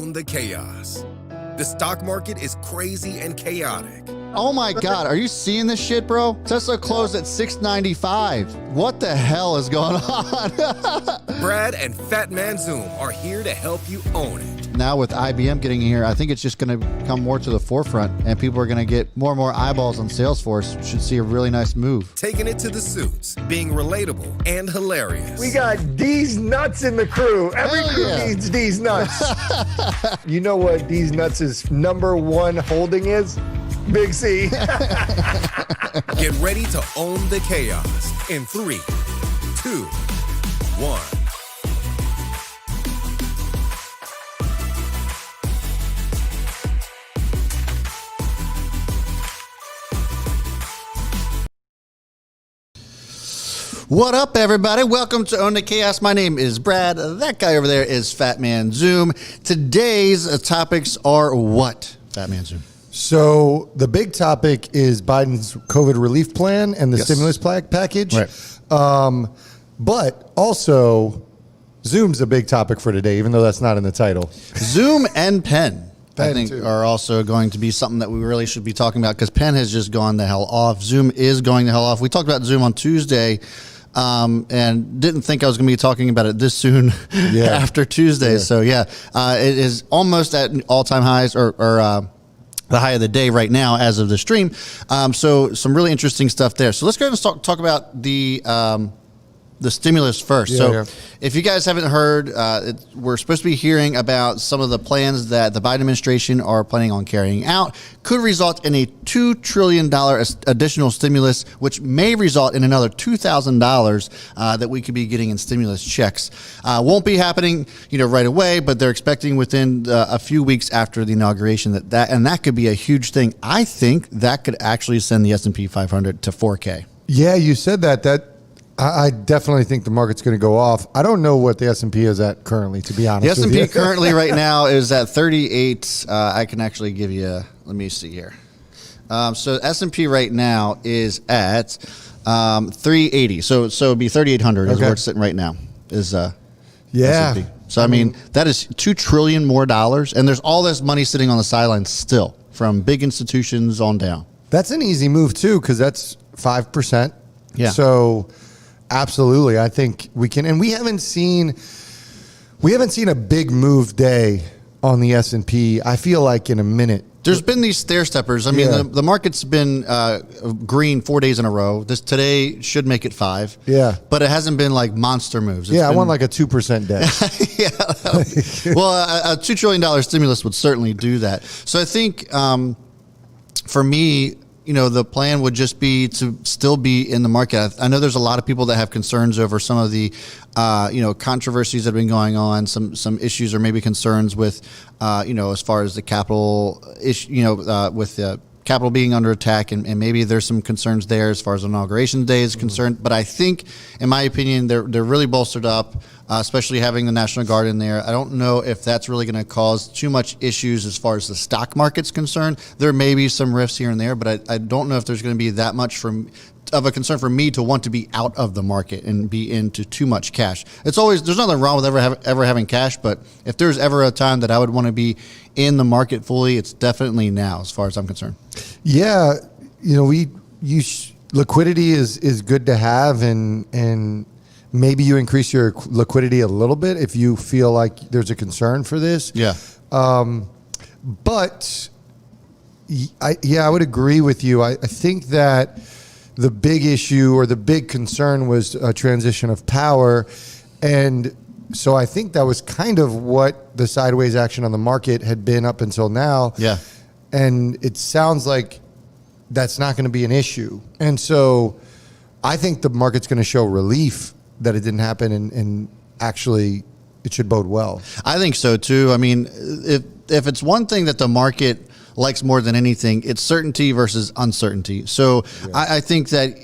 own the chaos. The stock market is crazy and chaotic. Oh my God, are you seeing this shit, bro? Tesla closed at $695. What the hell is going on? Brad and Fat Man Zoom are here to help you own it. Now with IBM getting here, I think it's just going to come more to the forefront, and people are going to get more and more eyeballs on Salesforce. Should see a really nice move. Taking it to the suits, being relatable and hilarious. We got D's nuts in the crew. Every crew needs D's nuts. You know what D's nuts' number one holding is? Big C. Get ready to own the chaos in 3, 2, 1. What up, everybody? Welcome to Own the Chaos. My name is Brad. That guy over there is Fat Man Zoom. Today's topics are what, Fat Man Zoom? So the big topic is Biden's COVID relief plan and the stimulus package. Right. But also, Zoom's a big topic for today, even though that's not in the title. Zoom and Penn, I think, too. are also going to be something that we really should be talking about because Penn has just gone the hell off. Zoom is going the hell off. We talked about Zoom on Tuesday and didn't think I was going to be talking about it this soon after Tuesday. So, it is almost at all-time highs or the high of the day right now as of the stream. So some really interesting stuff there. So let's go ahead and talk about the stimulus first. If you guys haven't heard, we're supposed to be hearing about some of the plans that the Biden administration are planning on carrying out. Could result in a $2 trillion additional stimulus, which may result in another $2,000 that we could be getting in stimulus checks. Won't be happening, right away, but they're expecting within a few weeks after the inauguration that could be a huge thing. I think that could actually send the S&P 500 to 4K. Yeah, you said that. I definitely think the market's going to go off. I don't know what the S&P is at currently, to be honest. The S&P currently right now is at 38. I can actually give you, let me see here. So S&P right now is at 380. So it'd be 3,800 is where it's sitting right now. S&P. So I mean, that is $2 trillion more dollars, and there's all this money sitting on the sidelines still from big institutions on down. That's an easy move too, because that's 5%. Yeah. So absolutely, I think we can, and we haven't seen a big move day on the S&P. I feel like in a minute. There's been these stair steppers. I mean, the market's been green 4 days in a row. Today should make it 5. Yeah. But it hasn't been like monster moves. I want like a 2% day. Well, a $2 trillion stimulus would certainly do that. So I think for me, the plan would just be to still be in the market. I know there's a lot of people that have concerns over some of the, controversies that have been going on, some issues or maybe concerns with, as far as the capital issue, with the capital being under attack, and maybe there's some concerns there as far as inauguration day is concerned. But I think, in my opinion, they're really bolstered up, especially having the National Guard in there. I don't know if that's really going to cause too much issues as far as the stock market's concerned. There may be some rifts here and there, but I don't know if there's going to be that much of a concern for me to want to be out of the market and be into too much cash. There's nothing wrong with ever having cash, but if there's ever a time that I would want to be in the market fully, it's definitely now, as far as I'm concerned. Yeah, liquidity is good to have, and maybe you increase your liquidity a little bit if you feel like there's a concern for this. Yeah. But I would agree with you. I think that the big issue or the big concern was a transition of power, and so I think that was kind of what the sideways action on the market had been up until now. Yeah. And it sounds like that's not going to be an issue. And so I think the market's going to show relief that it didn't happen, and actually it should bode well. I think so too. I mean, if it's one thing that the market likes more than anything, it's certainty versus uncertainty. So I think that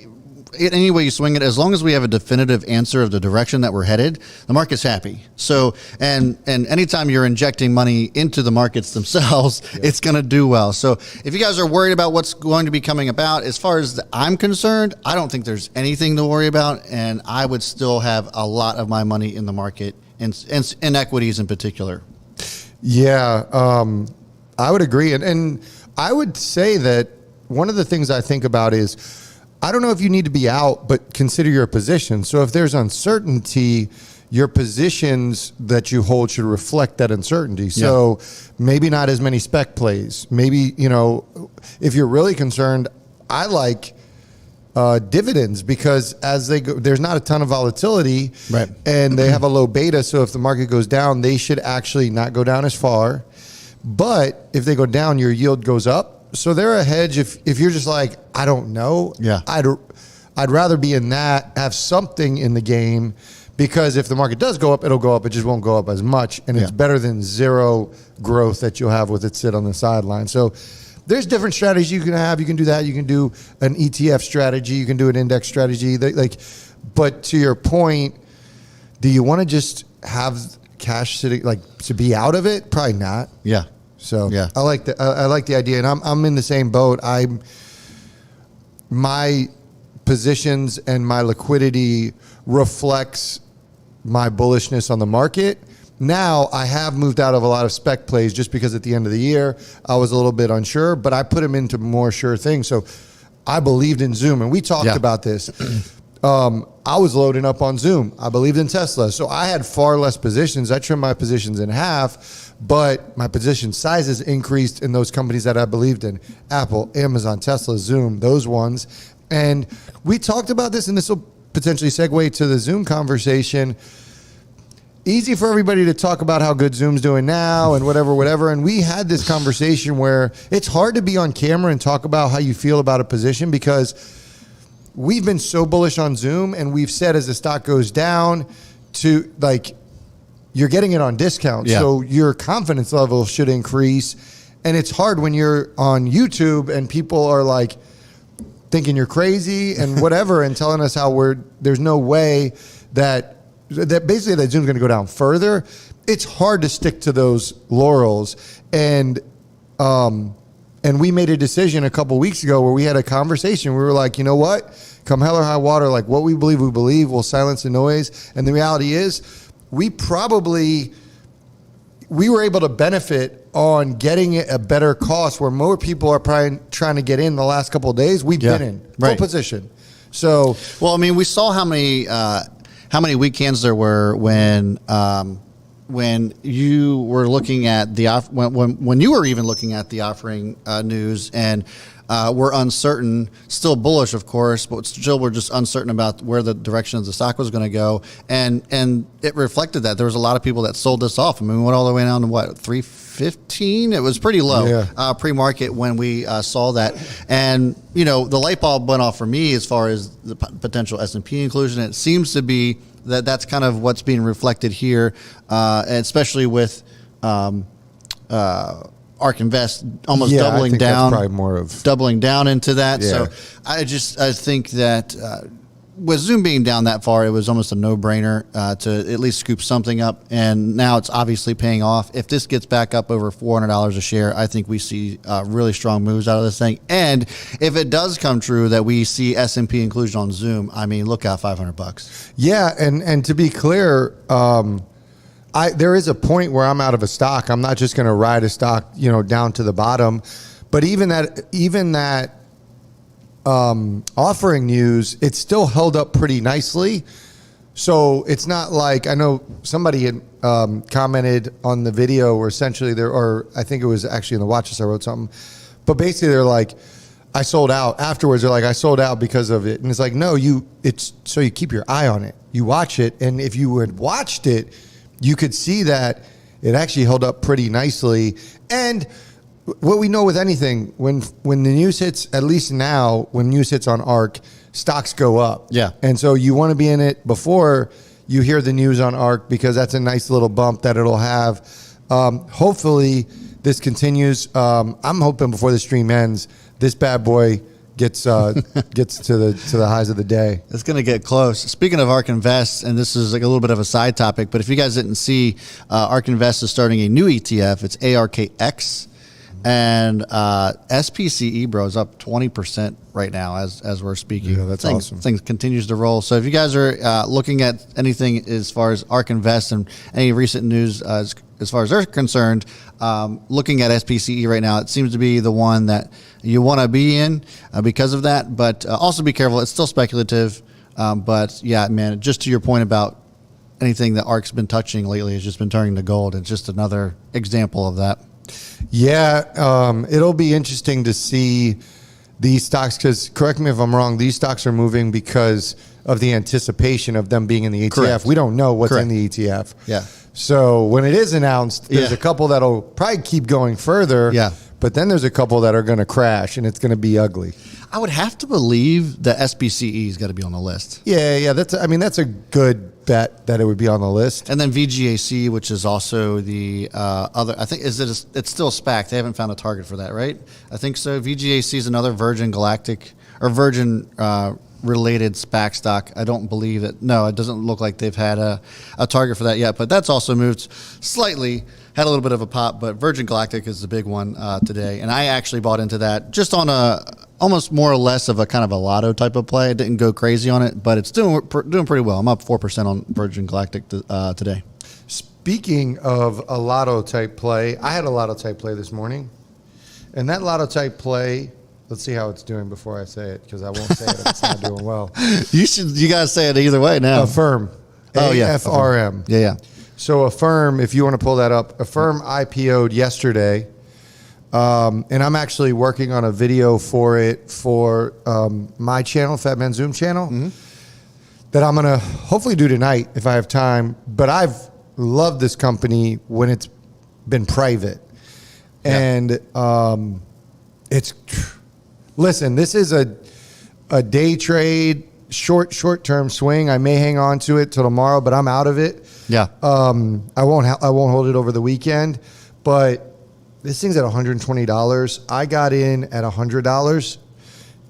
any way you swing it, as long as we have a definitive answer of the direction that we're headed, the market's happy. So, and anytime you're injecting money into the markets themselves, it's going to do well. So if you guys are worried about what's going to be coming about, as far as I'm concerned, I don't think there's anything to worry about. And I would still have a lot of my money in the market and in equities in particular. Yeah, I would agree. And I would say that one of the things I think about is, I don't know if you need to be out, but consider your position. So if there's uncertainty, your positions that you hold should reflect that uncertainty. So maybe not as many spec plays. Maybe, if you're really concerned, I like dividends, because as they go, there's not a ton of volatility, right? And they have a low beta. So if the market goes down, they should actually not go down as far. But if they go down, your yield goes up. So they're a hedge. If you're just like, I don't know, I'd rather be in that, have something in the game, because if the market does go up, it'll go up. It just won't go up as much, and it's better than zero growth that you'll have with it sit on the sideline. So there's different strategies you can have. You can do that. You can do an ETF strategy. You can do an index strategy. But to your point, do you want to just have cash sitting, to be out of it? Probably not. Yeah. So I like the idea, and I'm in the same boat. My positions and my liquidity reflects my bullishness on the market. Now I have moved out of a lot of spec plays just because at the end of the year I was a little bit unsure, but I put them into more sure things. So I believed in Zoom, and we talked about this. I was loading up on Zoom. I believed in Tesla. So I had far less positions. I trimmed my positions in half, but my position sizes increased in those companies that I believed in: Apple, Amazon, Tesla, Zoom, those ones. And we talked about this, and this will potentially segue to the Zoom conversation. Easy for everybody to talk about how good Zoom's doing now and whatever. And we had this conversation where it's hard to be on camera and talk about how you feel about a position, because we've been so bullish on Zoom, and we've said as the stock goes down, you're getting it on discount. Yeah. So your confidence level should increase. And it's hard when you're on YouTube and people are thinking you're crazy and whatever, and telling us how there's no way that basically that Zoom's going to go down further. It's hard to stick to those laurels. And we made a decision a couple weeks ago where we had a conversation. We were like, you know what? Come hell or high water, what we believe, we'll silence the noise. And the reality is, we were able to benefit on getting it a better cost, where more people are probably trying to get in the last couple of days. We've been in full position. So, well, I mean, we saw how many weak cans there were when you were looking at when you were even looking at the offering news, and we're uncertain, still bullish, of course, but still we're just uncertain about where the direction of the stock was going to go, and it reflected that there was a lot of people that sold this off. I mean, we went all the way down to what, 315? It was pretty low pre-market when we saw that, and the light bulb went off for me as far as the potential S&P inclusion. It seems to be that's kind of what's being reflected here, and especially with ARK Invest almost doubling down, that's probably more of doubling down into that. So I think that with Zoom being down that far, it was almost a no-brainer to at least scoop something up. And now it's obviously paying off. If this gets back up over $400 a share, I think we see really strong moves out of this thing. And if it does come true that we see S&P inclusion on Zoom, I mean, look out, $500. Yeah, and to be clear, there is a point where I'm out of a stock. I'm not just going to ride a stock, down to the bottom. But even that offering news, it still held up pretty nicely. So it's not like, I know somebody had commented on the video where essentially or I think it was actually in the watch list I wrote something, but basically they're like, I sold out. Afterwards they're like, I sold out because of it. And it's like, no, it's so you keep your eye on it. You watch it, and if you had watched it, you could see that it actually held up pretty nicely. And what we know with anything, when the news hits, at least now, when news hits on ARK, stocks go up. Yeah. And so you want to be in it before you hear the news on ARK, because that's a nice little bump that it'll have. Hopefully this continues. I'm hoping before the stream ends, this bad boy gets to the highs of the day. It's going to get close. Speaking of ARK Invest, and this is like a little bit of a side topic, but if you guys didn't see, ARK Invest is starting a new ETF. It's ARKX, and SPCE, bro, is up 20% right now as we're speaking. Yeah, that's awesome. Things continues to roll. So if you guys are looking at anything as far as ARK Invest and any recent news as far as they're concerned, looking at SPCE right now, it seems to be the one that you want to be in because of that. But also be careful; it's still speculative. But yeah, man, just to your point about anything that ARK's been touching lately has just been turning to gold. It's just another example of that. Yeah, it'll be interesting to see these stocks, because correct me if I'm wrong, these stocks are moving because of the anticipation of them being in the ETF. Correct. We don't know what's Correct. in the ETF. Yeah. So when it is announced, there's Yeah. a couple that'll probably keep going further. Yeah. But then there's a couple that are going to crash, and it's going to be ugly. I would have to believe that SPCE's got to be on the list. Yeah. That's a good bet that it would be on the list. And then VGAC, which is also the other, I think, it's still SPAC. They haven't found a target for that, right? I think so. VGAC is another Virgin Galactic or Virgin related SPAC stock. I don't believe it. No, it doesn't look like they've had a target for that yet, but that's also moved slightly, had a little bit of a pop, but Virgin Galactic is the big one today. And I actually bought into that just on almost more or less of a kind of a lotto type of play. I didn't go crazy on it, but it's doing pretty well. I'm up 4% on Virgin Galactic today. Speaking of a lotto type play, I had a lotto type play this morning. And that lotto type play, let's see how it's doing before I say it, because I won't say it if it's not doing well. You guys say it either way now. Affirm. Oh, yeah. AFRM. Yeah. So Affirm, if you want to pull that up, Affirm IPO'd yesterday. And I'm actually working on a video for it for my channel, Fat Man Zoom channel, that I'm going to hopefully do tonight if I have time. But I've loved this company when it's been private. And listen, this is a day trade, short-term swing. I may hang on to it till tomorrow, but I'm out of it. Yeah. I won't hold it over the weekend, but this thing's at $120. I got in at $100.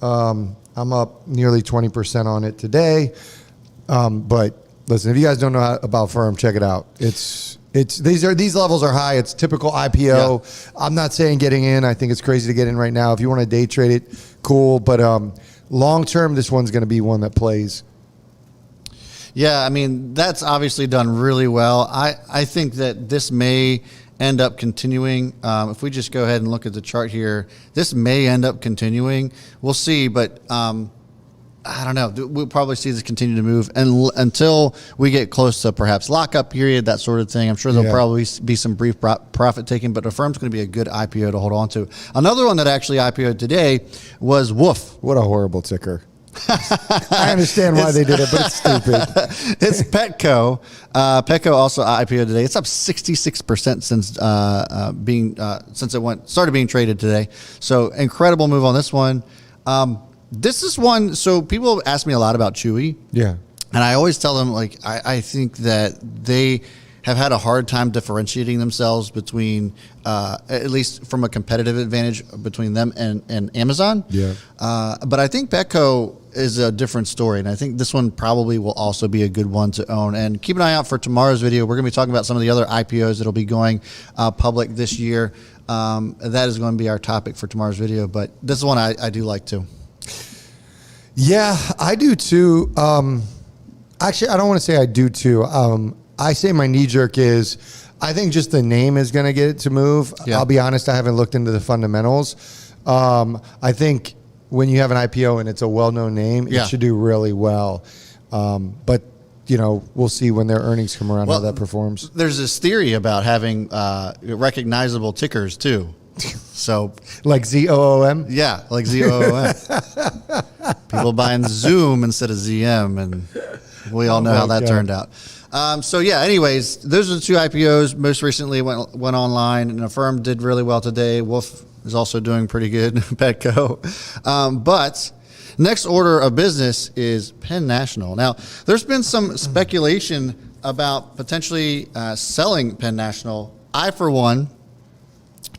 I'm up nearly 20% on it today. But listen, if you guys don't know about Firm, check it out. These levels are high. It's typical IPO. Yeah. I'm not saying getting in. I think it's crazy to get in right now. If you want to day trade it, cool. But long term, this one's going to be one that plays. Yeah, I mean, that's obviously done really well. I think that this may end up continuing. If we just go ahead and look at the chart here, this may end up continuing. We'll see, but I don't know. We'll probably see this continue to move until we get close to perhaps lockup period, that sort of thing. I'm sure there'll probably be some brief profit taking, but Affirm's going to be a good IPO to hold on to. Another one that actually IPO'd today was Woof. What a horrible ticker. I understand why they did it, but it's stupid. It's Petco. Petco also IPO today. It's up 66% since it started being traded today. So incredible move on this one. This is one. So people ask me a lot about Chewy. Yeah, and I always tell them, like, I think that they have had a hard time differentiating themselves between, at least from a competitive advantage between them and Amazon. Yeah. But I think Petco is a different story, and I think this one probably will also be a good one to own. And keep an eye out for tomorrow's video. We're going to be talking about some of the other IPOs that will be going public this year. That is going to be our topic for tomorrow's video, but this is one I do like too. Yeah, I do too. Actually, I don't want to say I do too. I say my knee jerk is I think just the name is going to get it to move. Yeah. I'll be honest, I haven't looked into the fundamentals. I think when you have an IPO and it's a well-known name, it should do really well. But, we'll see when their earnings come around how that performs. There's this theory about having recognizable tickers too. So, like ZOOM? Yeah, like ZOOM. People buying Zoom instead of ZM, and we all know how that turned out. Anyways, those are the two IPOs. Most recently went online, and Affirm did really well today. Wolf is also doing pretty good, Petco. But next order of business is Penn National. Now, there's been some speculation about potentially selling Penn National. I, for one,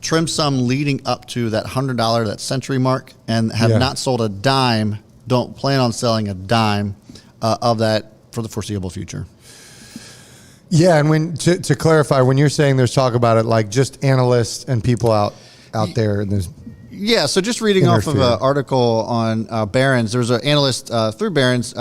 trim some leading up to that $100, that century mark, and have not sold a dime. Don't plan on selling a dime of that for the foreseeable future. Yeah, and to clarify, when you're saying there's talk about it, like just analysts and people out there, and there's so just reading off of an article on Barron's, there was an analyst through Barron's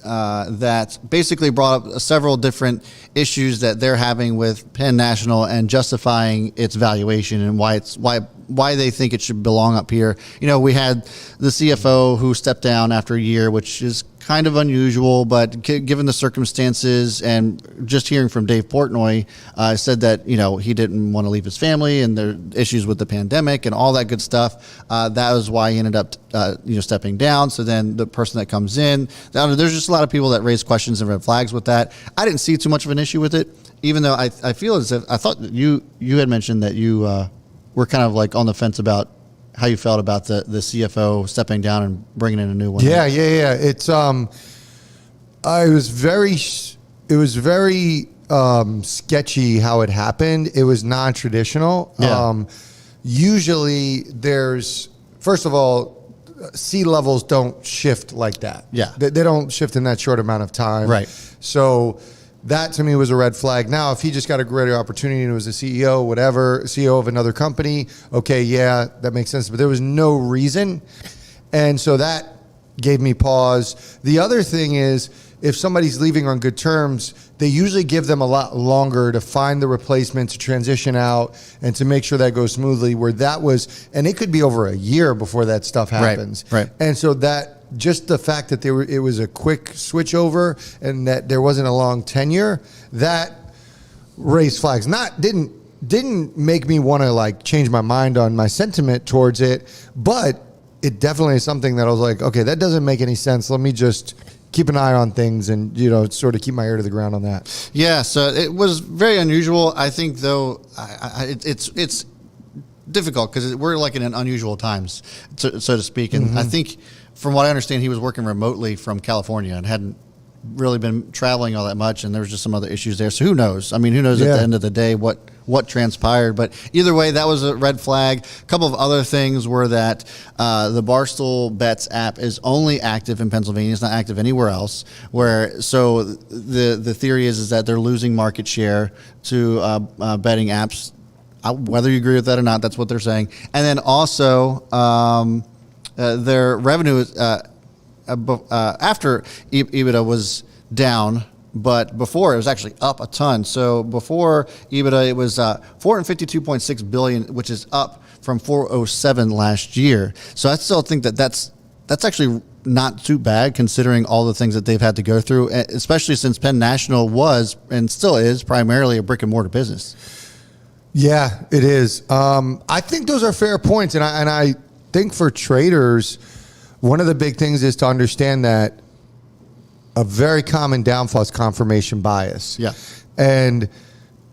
that basically brought up several different issues that they're having with Penn National and justifying its valuation and why they think it should belong up here. You know, we had the CFO who stepped down after a year, which is kind of unusual, but given the circumstances and just hearing from Dave Portnoy, said that, you know, he didn't want to leave his family and there are issues with the pandemic and all that good stuff. That was why he ended up, stepping down. So then the person that comes in, there's just a lot of people that raise questions and red flags with that. I didn't see too much of an issue with it, even though I feel as if I thought that you had mentioned that you were kind of like on the fence about how you felt about the CFO stepping down and bringing in a new one. Yeah. It's it was very sketchy how it happened. It was non-traditional. Yeah. Usually first of all, sea levels don't shift like that. Yeah. They don't shift in that short amount of time. Right. So that to me was a red flag. Now, if he just got a greater opportunity and was a CEO, whatever, CEO of another company, okay, yeah, that makes sense. But there was no reason. And so that gave me pause. The other thing is, if somebody's leaving on good terms, they usually give them a lot longer to find the replacement, to transition out, and to make sure that goes smoothly, where that was, and it could be over a year before that stuff happens. Right. And so that, just the fact that it was a quick switch over and that there wasn't a long tenure, that raised flags. Didn't make me want to like change my mind on my sentiment towards it, but it definitely is something that I was like, okay, that doesn't make any sense. Let me just keep an eye on things and, sort of keep my ear to the ground on that. Yeah, so it was very unusual. I think, though, it's difficult because we're like in an unusual times, so to speak. And I think, from what I understand, he was working remotely from California and hadn't really been traveling all that much, and there was just some other issues there. So who knows? I mean, who knows at the end of the day what transpired? But either way, that was a red flag. A couple of other things were that the Barstool Bets app is only active in Pennsylvania. It's not active anywhere else. So the theory is that they're losing market share to betting apps. Whether you agree with that or not, that's what they're saying. And then also their revenue is after EBITDA was down, but before it was actually up a ton. So before EBITDA, it was $452.6 billion, which is up from $407 last year. So I still think that's actually not too bad considering all the things that they've had to go through, especially since Penn National was and still is primarily a brick and mortar business. Yeah, it is. I think those are fair points, and I think for traders, one of the big things is to understand that a very common downfall is confirmation bias. Yeah. And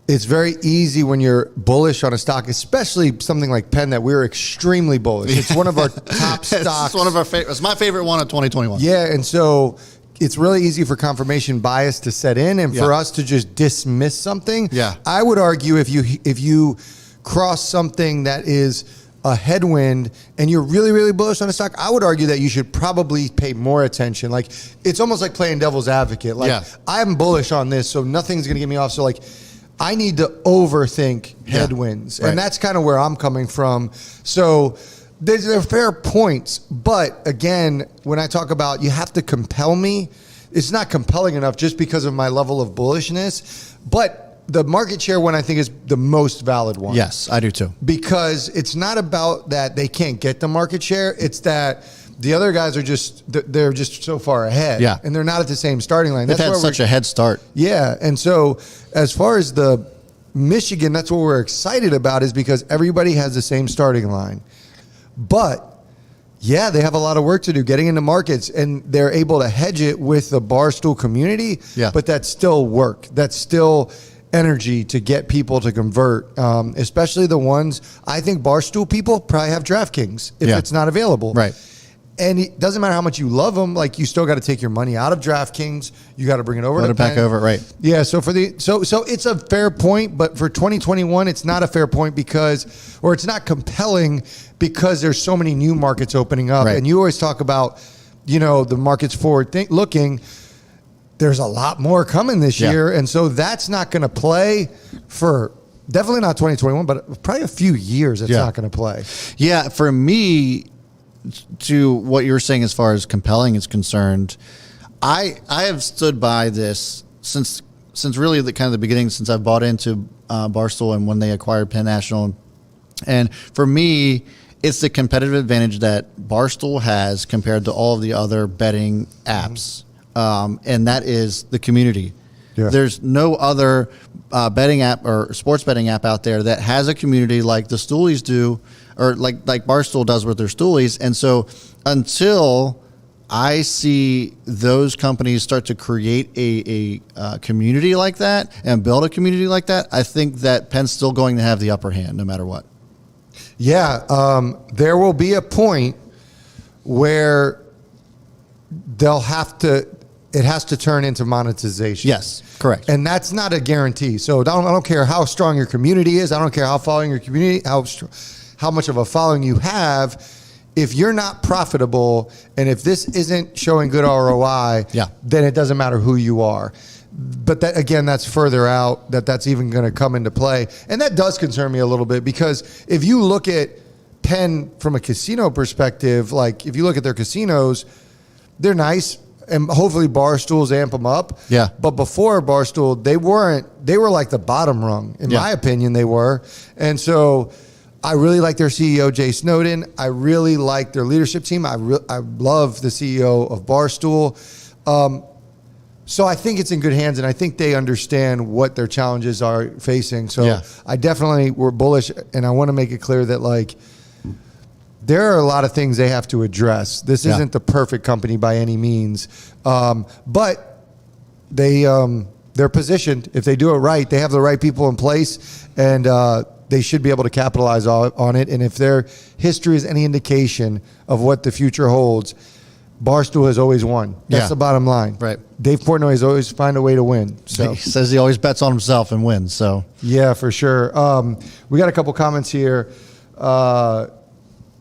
it's very easy when you're bullish on a stock, especially something like Penn, that we're extremely bullish. It's one of our top stocks. It's one of our favorites. It's my favorite one of 2021. Yeah, and so it's really easy for confirmation bias to set in and for us to just dismiss something. Yeah. I would argue if you cross something that is a headwind and you're really, really bullish on a stock, I would argue that you should probably pay more attention. Like, it's almost like playing devil's advocate. Like, I'm bullish on this, so nothing's going to get me off. So, like, I need to overthink headwinds. Right. And that's kind of where I'm coming from. So they're fair points. But again, when I talk about you have to compel me, it's not compelling enough just because of my level of bullishness. But the market share one, I think, is the most valid one. Yes, I do too. Because it's not about that they can't get the market share. It's that the other guys are they're just so far ahead. Yeah. And they're not at the same starting line. They've had such a head start. Yeah. And so as far as the Michigan, that's what we're excited about, is because everybody has the same starting line. But yeah, they have a lot of work to do getting into markets, and they're able to hedge it with the Barstool community. Yeah. But that's still work. That's still energy to get people to convert, especially the ones, I think Barstool people probably have DraftKings if it's not available. Right. And it doesn't matter how much you love them, like, you still got to take your money out of DraftKings. You got to bring it over to back Penn. over, right. Yeah, so so it's a fair point, but for 2021, it's not a fair point or it's not compelling because there's so many new markets opening up. Right. And you always talk about, the markets forward looking. There's a lot more coming this year, and so that's not going to play for definitely not 2021, but probably a few years it's not going to play. Yeah, for me, to what you were saying as far as compelling is concerned, I have stood by this since really the kind of the beginning, since I've bought into Barstool and when they acquired Penn National. And for me, it's the competitive advantage that Barstool has compared to all of the other betting apps, and that is the community. Yeah. There's no other betting app or sports betting app out there that has a community like the Stoolies do, or like Barstool does with their Stoolies. And so until I see those companies start to create a community like that and build a community like that, I think that Penn's still going to have the upper hand no matter what. Yeah, there will be a point where they'll have to. It has to turn into monetization. Yes, correct. And that's not a guarantee. So I don't care how strong your community is. I don't care how following your community, how much of a following you have. If you're not profitable and if this isn't showing good ROI, then it doesn't matter who you are. But that, again, that's further out that's even going to come into play. And that does concern me a little bit, because if you look at Penn from a casino perspective, like if you look at their casinos, they're nice. And hopefully Barstool's amp them up. Yeah. But before Barstool, they were like the bottom rung. In my opinion, they were. And so I really like their CEO, Jay Snowden. I really like their leadership team. I love the CEO of Barstool. So I think it's in good hands, and I think they understand what their challenges are facing. So I definitely were bullish, and I want to make it clear that, like, there are a lot of things they have to address. This isn't the perfect company by any means, but they're positioned. If they do it right, they have the right people in place, and they should be able to capitalize on it. And if their history is any indication of what the future holds, Barstool has always won. That's the bottom line. Right. Dave Portnoy has always find a way to win. So he says he always bets on himself and wins. So yeah, for sure. We got a couple comments here.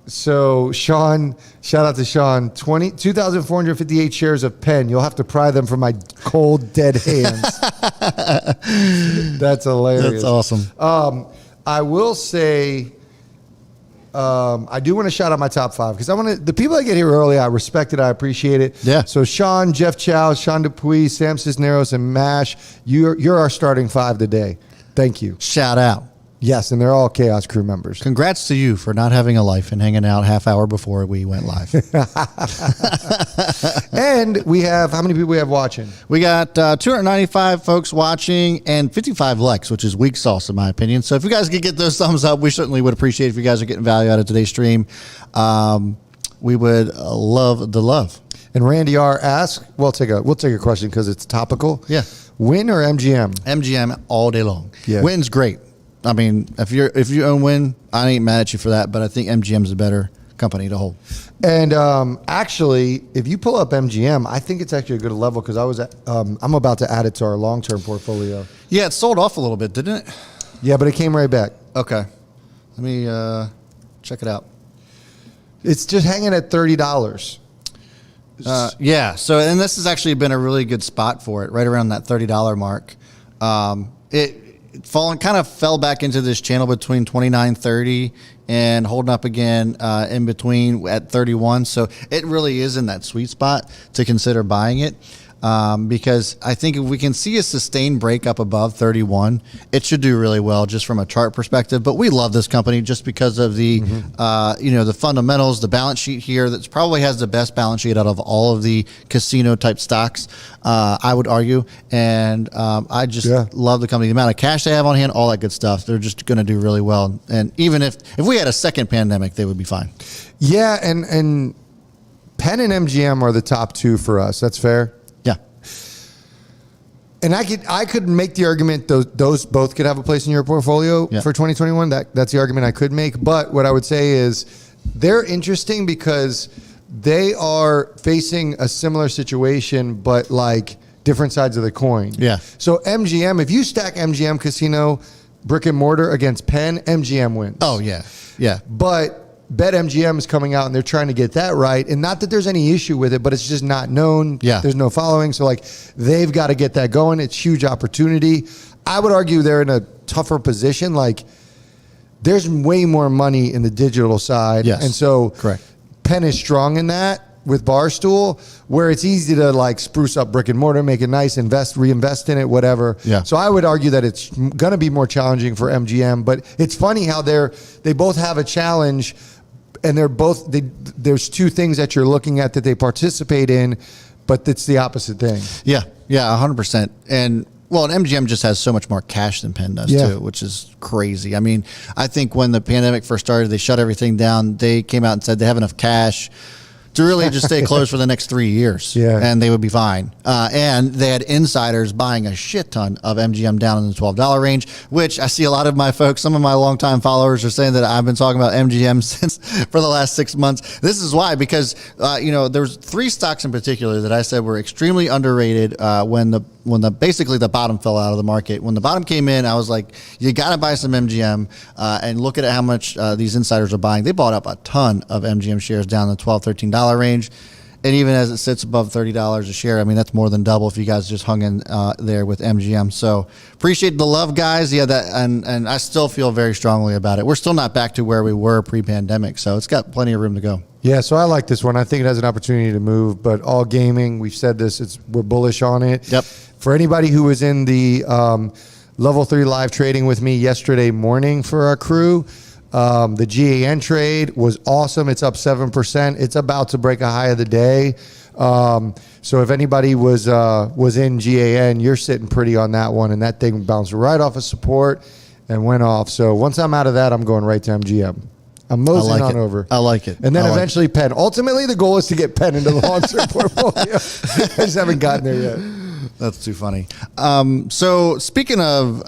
So Sean, shout out to Sean, 2,458 shares of Penn. You'll have to pry them from my cold, dead hands. That's hilarious. That's awesome. I will say, I do want to shout out my top five, because the people that get here early, I respect it, I appreciate it. Yeah. So Sean, Jeff Chow, Sean Dupuis, Sam Cisneros, and Mash, you're our starting five today. Thank you. Shout out. Yes, and they're all Chaos Crew members. Congrats to you for not having a life and hanging out half hour before we went live. And we have, how many people we have watching? We got 295 folks watching and 55 likes, which is weak sauce in my opinion. So if you guys could get those thumbs up, we certainly would appreciate it if you guys are getting value out of today's stream. We would love the love. And Randy R asks, we'll take a question because it's topical. Yeah. Win or MGM? MGM all day long. Yeah. Win's great. I mean, if you own Win, I ain't mad at you for that, but I think MGM's a better company to hold. And actually, if you pull up MGM, I think it's actually a good level, because I'm about to add it to our long-term portfolio. Yeah, it sold off a little bit, didn't it? Yeah, but it came right back. Okay. Let me check it out. It's just hanging at $30. Yeah. So, and this has actually been a really good spot for it, right around that $30 mark. It kind of fell back into this channel between 29.30 and holding up again in between at 31. So it really is in that sweet spot to consider buying it. Because I think if we can see a sustained break up above 31, it should do really well just from a chart perspective. But we love this company just because of the, the fundamentals, the balance sheet here that probably has the best balance sheet out of all of the casino type stocks, I would argue. And I just love the company, the amount of cash they have on hand, all that good stuff. They're just going to do really well. And even if we had a second pandemic, they would be fine. Yeah, and Penn and MGM are the top two for us. That's fair. And I could make the argument those both could have a place in your portfolio for 2021. That's the argument I could make. But what I would say is they're interesting because they are facing a similar situation, but like different sides of the coin. Yeah. So MGM, if you stack MGM Casino brick and mortar against Penn, MGM wins. Oh yeah, yeah. But BetMGM is coming out and they're trying to get that right. And not that there's any issue with it, but it's just not known. Yeah. There's no following. So like they've got to get that going. It's huge opportunity. I would argue they're in a tougher position. Like there's way more money in the digital side. Yes. And so correct. Penn is strong in that, with Barstool, where it's easy to like spruce up brick and mortar, make it nice, reinvest in it, whatever. Yeah. So I would argue that it's going to be more challenging for MGM, but it's funny how they both have a challenge, and there's two things that you're looking at that they participate in, but it's the opposite thing. Yeah, 100%. And well, and MGM just has so much more cash than Penn does too, which is crazy. I mean, I think when the pandemic first started, they shut everything down. They came out and said they have enough cash to really just stay closed for the next 3 years, and they would be fine. And they had insiders buying a shit ton of MGM down in the $12 range, which I see a lot of my folks, some of my longtime followers are saying that I've been talking about MGM for the last 6 months. This is why, because there's 3 stocks in particular that I said were extremely underrated when basically the bottom fell out of the market. When the bottom came in, I was like, you got to buy some MGM and look at how much these insiders are buying. They bought up a ton of MGM shares down in the $12, $13 range. And even as it sits above $30 a share, I mean, that's more than double if you guys just hung in there with MGM. So appreciate the love, guys. Yeah, and I still feel very strongly about it. We're still not back to where we were pre-pandemic, so it's got plenty of room to go. Yeah, so I like this one. I think it has an opportunity to move, but all gaming, we've said this, we're bullish on it. Yep. For anybody who was in the Level 3 live trading with me yesterday morning for our crew, the GAN trade was awesome. It's up 7%. It's about to break a high of the day. So if anybody was in GAN, you're sitting pretty on that one, and that thing bounced right off of support and went off. So once I'm out of that, I'm going right to MGM. I'm moseying on over. I like it. And then eventually Penn. Ultimately, the goal is to get Penn into the long-term portfolio. I just haven't gotten there yet. That's too funny. So speaking of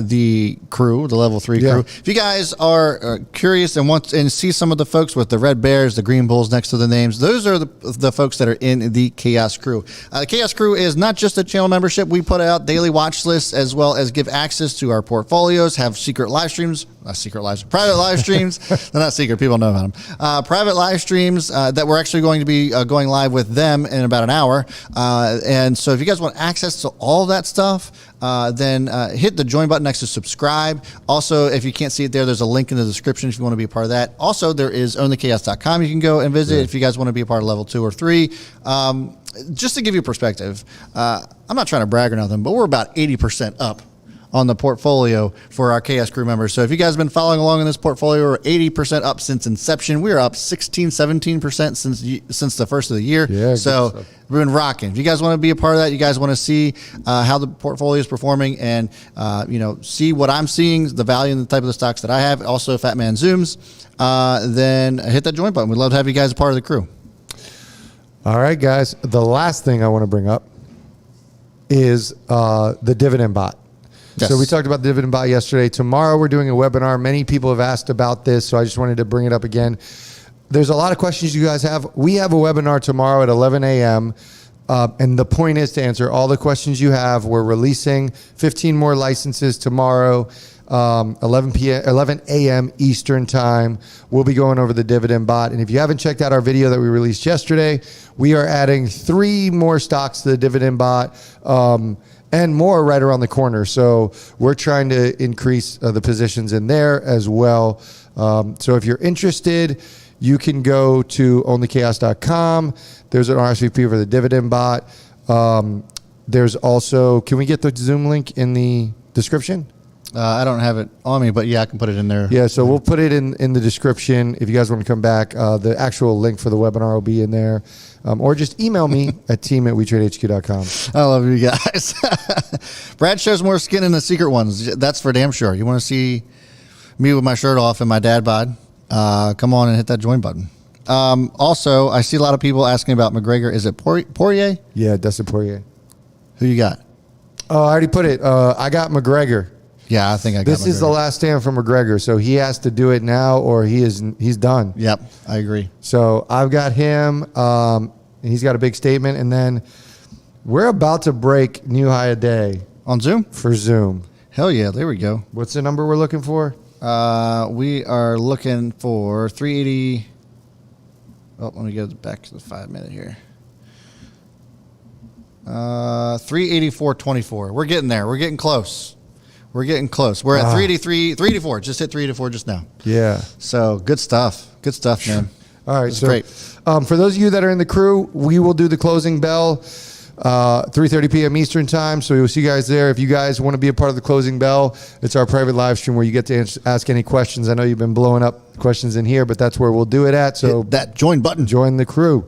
the crew, the Level 3 crew, if you guys are curious and want and see some of the folks with the red bears, the green bulls next to the names, those are the folks that are in the Chaos Crew. The Chaos Crew is not just a channel membership. We put out daily watch lists as well as give access to our portfolios, have secret live streams, private live streams. They're not secret. People know about them. Private live streams that we're actually going to be going live with them in about an hour. And so if you guys want access to all of that stuff, then hit the join button next to subscribe. Also, if you can't see it there, there's a link in the description if you want to be a part of that. Also, there is ownthechaos.com. You can go and visit if you guys want to be a part of Level 2 or 3. Just to give you perspective, I'm not trying to brag or nothing, but we're about 80% up on the portfolio for our Chaos Crew members. So if you guys have been following along in this portfolio, we're 80% up since inception. We're up 17% since the first of the year. Yeah, so we've been rocking. If you guys want to be a part of that, you guys want to see how the portfolio is performing and see what I'm seeing, the value and the type of the stocks that I have, also Fat Man Zooms, then hit that join button. We'd love to have you guys a part of the crew. All right, guys. The last thing I want to bring up is the dividend bot. Yes. So we talked about the dividend bot yesterday. Tomorrow we're doing a webinar. Many people have asked about this, so I just wanted to bring it up again. There's a lot of questions you guys have. We have a webinar tomorrow at 11 a.m., and the point is to answer all the questions you have. We're releasing 15 more licenses tomorrow, 11 a.m. Eastern time. We'll be going over the dividend bot. And if you haven't checked out our video that we released yesterday, we are adding 3 more stocks to the dividend bot. And more right around the corner. So we're trying to increase the positions in there as well. So if you're interested, you can go to ownthechaos.com. There's an RSVP for the dividend bot. There's also, can we get the Zoom link in the description? I don't have it on me, but yeah, I can put it in there. Yeah, so we'll put it in the description. If you guys want to come back, the actual link for the webinar will be in there. Or just email me at team@WeTradeHQ.com. I love you guys. Brad shows more skin in the secret ones. That's for damn sure. You want to see me with my shirt off and my dad bod? Come on and hit that join button. Also, I see a lot of people asking about McGregor. Is it Poirier? Yeah, Dustin Poirier. Who you got? Oh, I already put it. I got McGregor. Yeah, I think I got This McGregor. is the last stand for McGregor, so he has to do it now or he's done. Yep, I agree. So I've got him. He's got a big statement, and then we're about to break new high a day On Zoom? for Zoom. Hell yeah, there we go. What's the number we're looking for? We are looking for 380. Oh, let me go back to the 5-minute here. 384.24. We're getting there. We're getting close. We're getting close. We're at 383, 384. Just hit 384 just now. Yeah. So good stuff. Good stuff, man. All right, so great. For those of you that are in the crew, we will do the closing bell 3:30 p.m. Eastern time. So we'll see you guys there. If you guys want to be a part of the closing bell, it's our private live stream where you get to ask any questions. I know you've been blowing up questions in here, but that's where we'll do it at. So Hit that join button. join the crew.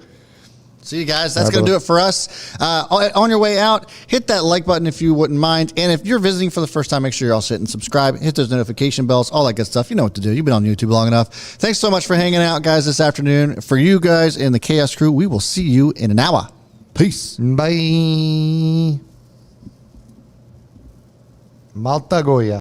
See you guys. That's going to do it for us. On your way out, hit that like button if you wouldn't mind. And if you're visiting for the first time, make sure you're all hitting subscribe. Hit those notification bells, all that good stuff. You know what to do. You've been on YouTube long enough. Thanks so much for hanging out, guys, this afternoon. For you guys in the Chaos crew, we will see you in an hour. Peace. Bye. Malta Goya.